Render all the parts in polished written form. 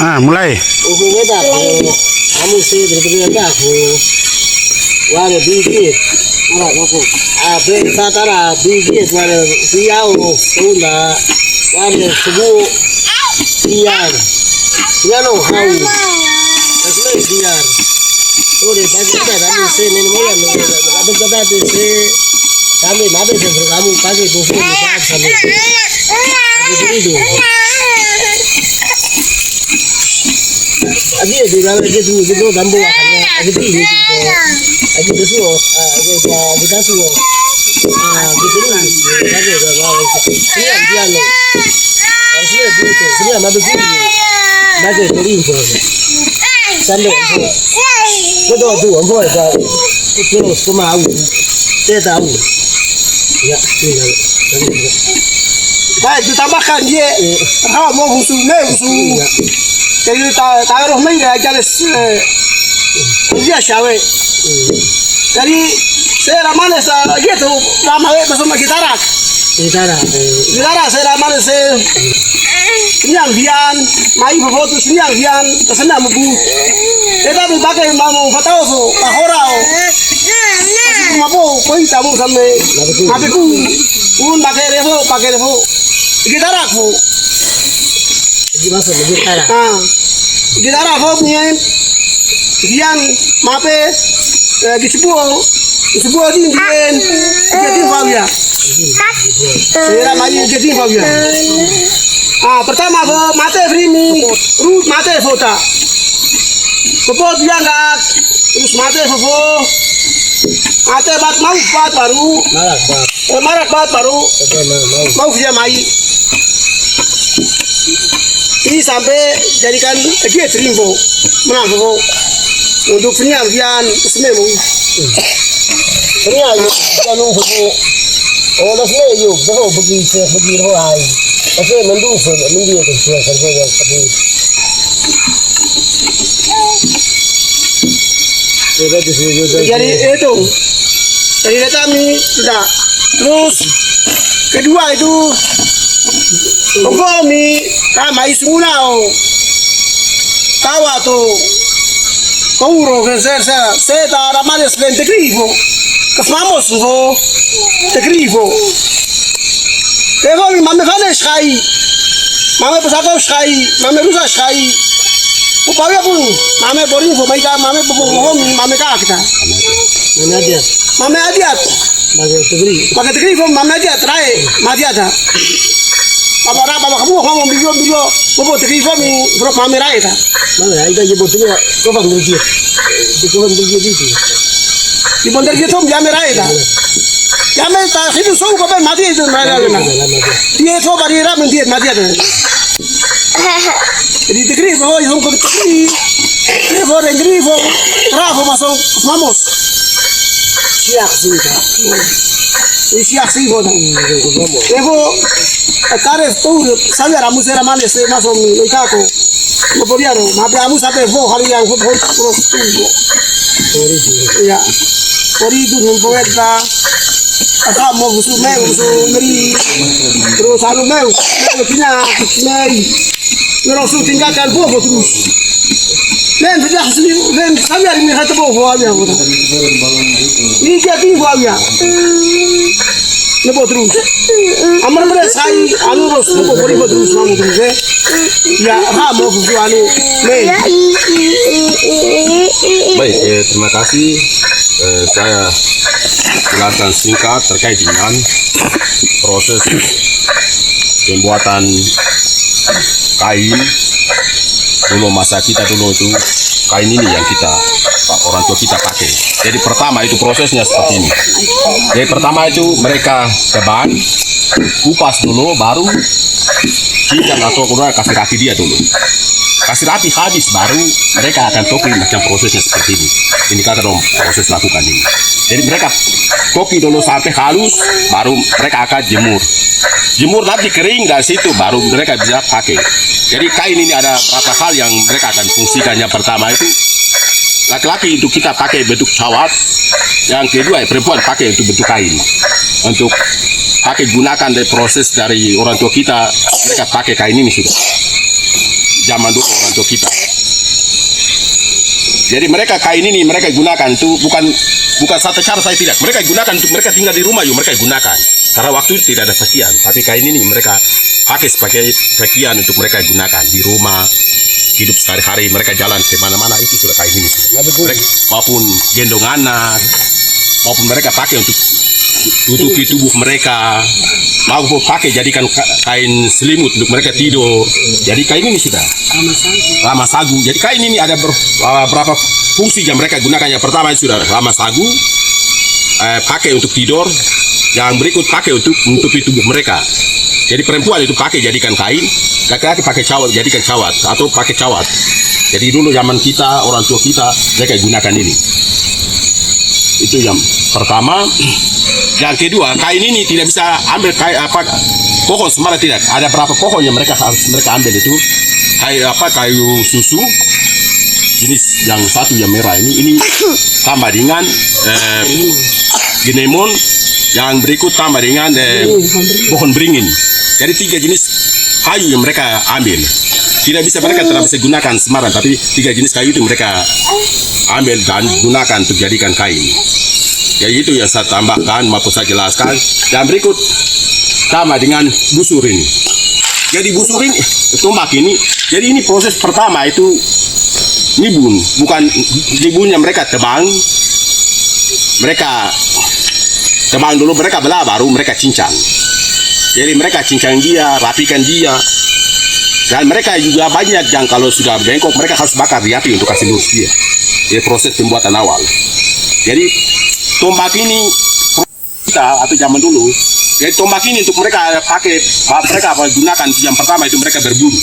Mulai. Ubungnya dah, kamu sih berbeda dah. Wala bigit, abe tatara bigit wala biyao sunda wala subu biyar, yano hau, asme biyar. Ore bagi kita kami se nene mola nene, abe kata se kami nabe se kamu pagi buku di saat kami, abe berido. Abi di dalam gitu dambu akannya, abi ini gitu. Abi desu, abi dasu. Gitu nih. Lagi bawa. Ini dia loh. Asli gitu. Sini ama begini. Lagi beri itu. Sampai itu. Betul tuh, ambo itu. Itu semua aku. Saya tahu. Ya, ini. Baik, ditambahkan dia. Mau musuh. Jadi taruh mereka jelas dia syawe. Jadi saya ramai gitu ramai bersama gitarak. Gitarak saya ramai saya yang bian, mai befoto yang bian kesana mebu. Kita pakai mau foto so kahorao. Masih mapo koi tamu sampai aku pun pakai revo gitarak bu. Masuk gitarak. Gitarak ho punya bian mape disebut din jadi Fabia. Saya mai jadi Fabia. Pertama mate free root mate fota. Popot dia enggak terus mate fofo. Mate bat mau bat baru. Marak bat baru. Mau dia mai. Ini sampai jadikan dia terimbo menang untuk penyajian sememu. Penyajian kalau orang semua yuk, dah pergi rohai. Tapi mendukung mendia tu kerja yang seperti. Jadi itu, jadi kami sudah terus kedua itu. Kami ramai semula tawa tu kauro ke saya tak ramai selain tegrifo kesmamos tu tegrifo tapi mami fana sekali mami pesakau sekali mami rusak sekali upaya pun mami boring fo baik mami bohong mami kakak mami adiat pakai tegrifo mami adiat terakhir mati ada. Bapa kamu ngomong video bobo tegrifo mi bro kamera itu. Mana ada je botu ko bang dia. Itu bang dia itu. Di bandar dia tuh kamera itu. Kamera tak itu so ko ben mati itu mana lena. Dia tuh bari ram dia mati ada. Jadi tegrifo yang ko tegrifo rafo masuk mamos. Siap sih. Siap sih bodoh. Ego Kare tuh saya ramu saya ramai saya masuk ikako, mau pergi tapi kamu sampai hari yang terus ya, hari itu membuat apa mau musuh ngeri, terus anu punya ngeri, terus tinggalkan bobo terus, dan sudah dan saya hari ini satu bobo aja, ini jadi bobo aja. Nebo terus, amar mereka anu terus, nebo terus kamu terus ya, mau buku anu, Baik, terima kasih. Saya jelaskan singkat terkait dengan proses pembuatan kain dulu masa kita dulu itu kain ini yang orang tua kita pakai. Jadi pertama itu prosesnya seperti ini. Jadi pertama itu mereka teban, kupas dulu, baru kita atau kemudian kasih rapi dia dulu. Kasih rapi habis baru mereka akan topi macam prosesnya seperti ini. Ini kata dong proses lakukan ini. Jadi mereka topi dulu sampai halus, baru mereka akan jemur. Jemur nanti kering dari situ baru mereka bisa pakai. Jadi kain ini ada beberapa hal yang mereka akan fungsikan. Yang pertama itu laki-laki itu kita pakai bentuk cawat, yang kedua perempuan pakai itu bentuk kain. Untuk pakai gunakan dari proses dari orang tua kita, mereka pakai kain ini sudah. zaman dulu orang tua kita. Jadi mereka kain ini mereka gunakan itu bukan satu cara saya tidak. Mereka gunakan untuk mereka tinggal di rumah, mereka gunakan. Karena waktu itu tidak ada pakaian, tapi kain ini mereka pakai sebagai pakaian untuk mereka gunakan di rumah, hidup sehari-hari. Mereka jalan ke mana-mana itu sudah kain ini. Mereka, maupun gendong anak, maupun mereka pakai untuk tutupi tubuh mereka, maupun pakai jadikan kain selimut untuk mereka tidur. Jadi kain ini sudah lama sagu. Jadi kain ini ada berapa fungsi yang mereka gunakan. Yang pertama itu sudah lama sagu, pakai untuk tidur. Yang berikut pakai untuk menutupi tubuh mereka. Jadi perempuan itu pakai jadikan kain, laki-laki pakai cawat jadikan cawat atau pakai cawat. Jadi dulu zaman kita, orang tua kita mereka gunakan ini. Itu yang pertama. Yang kedua, kain ini tidak bisa ambil pohon sembarang, tidak. Ada berapa pohon yang mereka harus ambil itu. Kayu susu jenis yang satu yang merah ini tambah dengan ginemon, yang berikut tambah dengan pohon beringin. Jadi 3 jenis kayu yang mereka ambil. Tidak bisa mereka tidak bisa gunakan sembarang, tapi 3 jenis kayu itu mereka ambil dan gunakan untuk jadikan kain. Ya itu yang saya tambahkan, maupun saya jelaskan. Dan berikut sama dengan busur ini. Jadi busur ini, tombak ini, jadi ini proses pertama itu nibun, bukan nibunnya mereka tebang. Mereka tebang dulu, mereka belah, baru mereka cincang. Jadi mereka cincang dia, rapikan dia. Dan mereka juga banyak yang kalau sudah bengkok, mereka harus bakar di api untuk kasih lurus dia. Jadi proses pembuatan awal. Jadi tombak ini kita atau zaman dulu, jadi tombak ini untuk mereka pakai, mereka gunakan yang pertama itu mereka berburu.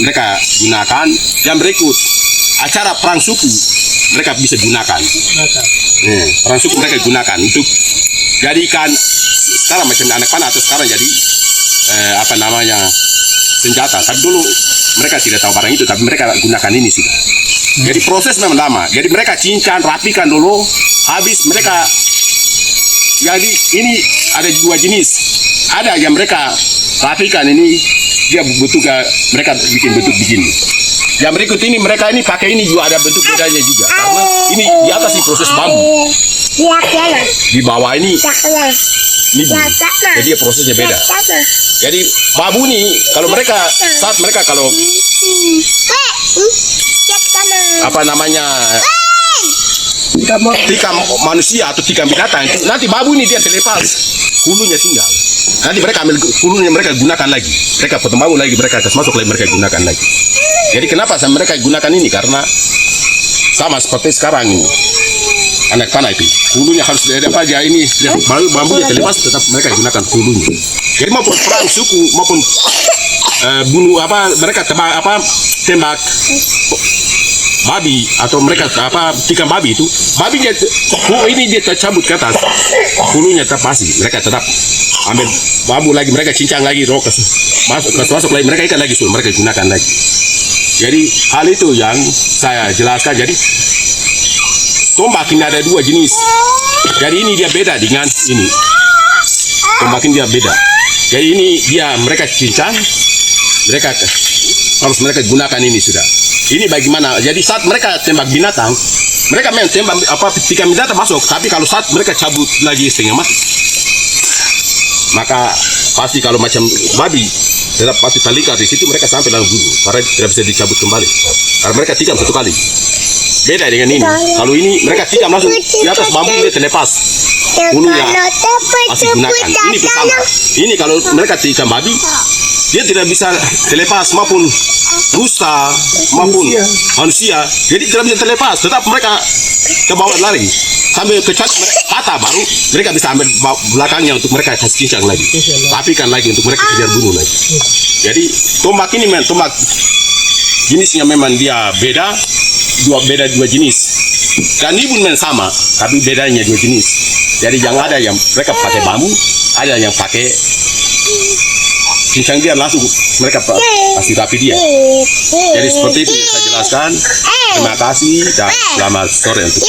Mereka gunakan. Yang berikut acara perang suku mereka bisa gunakan. Perang suku mereka gunakan untuk jadikan sekarang macam anak panah, atau sekarang jadi senjata. Tapi dulu mereka tidak tahu barang itu, tapi mereka gunakan ini sudah. Jadi proses memang lama. Jadi mereka cincang, rapikan dulu, habis mereka. Jadi ini ada 2 jenis. Ada yang mereka rapikan ini, dia bentuk mereka bikin bentuk begini. Yang berikut ini mereka ini pakai ini juga ada bentuk bedanya juga. Karena ini di atas ini proses bambu. Di bawah ini nibun. Jadi prosesnya beda. Jadi bambu ini kalau mereka saat mereka kalau tikam manusia atau tikam binatang itu, nanti bambu ini dia terlepas, hulunya tinggal. Nanti mereka ambil hulunya, mereka gunakan lagi. Mereka potong bambu lagi, mereka kasih masuk lagi, mereka gunakan lagi. Jadi kenapa mereka gunakan ini? Karena sama seperti sekarang ini. Anak panah itu hulunya harus ada apa aja ini, bambunya terlepas, tetap mereka gunakan hulunya. Jadi maupun perang suku maupun bunuh mereka tembak babi atau mereka tikam babi itu, babinya ini dia tercabut ke atas, hulunya tetap masih, mereka tetap ambil bambu lagi, mereka cincang lagi, masuk lagi, mereka ikat lagi, mereka gunakan lagi. Jadi hal itu yang saya jelaskan. Jadi tombak ini ada 2 jenis. Jadi ini dia beda dengan ini. Tombak ini dia beda. Jadi ini dia mereka cincang, mereka harus mereka gunakan ini sudah. Ini bagaimana? Jadi saat mereka tembak binatang, mereka memang tembak tikam binatang masuk, tapi kalau saat mereka cabut lagi setengah mati. Maka pasti kalau macam babi tetap pasti talikan di situ, mereka sampai dalam guru karena tidak bisa dicabut kembali. Karena mereka tikam 1 kali. Beda dengan ini. Kalau ini mereka tikam langsung di atas bambu, dia terlepas. Hulunya masih gunakan. Ini bersama. Ini kalau mereka tikam babi, dia tidak bisa terlepas, maupun rusa maupun manusia. Jadi tidak bisa terlepas, tetap mereka ke bawah lari sambil kecuali mereka patah, baru mereka bisa ambil belakangnya untuk mereka kasih cincang lagi, rapikan lagi untuk mereka kejar bunuh lagi. Jadi tombak ini memang tombak jenisnya memang dia beda, 2 jenis. Dan nibun memang sama, tapi bedanya 2 jenis. Jadi yang ada yang mereka pakai bambu, ada yang pakai cincang, dia langsung mereka pasti rapi dia. Jadi seperti itu yang saya jelaskan. Terima kasih dan selamat sore untuk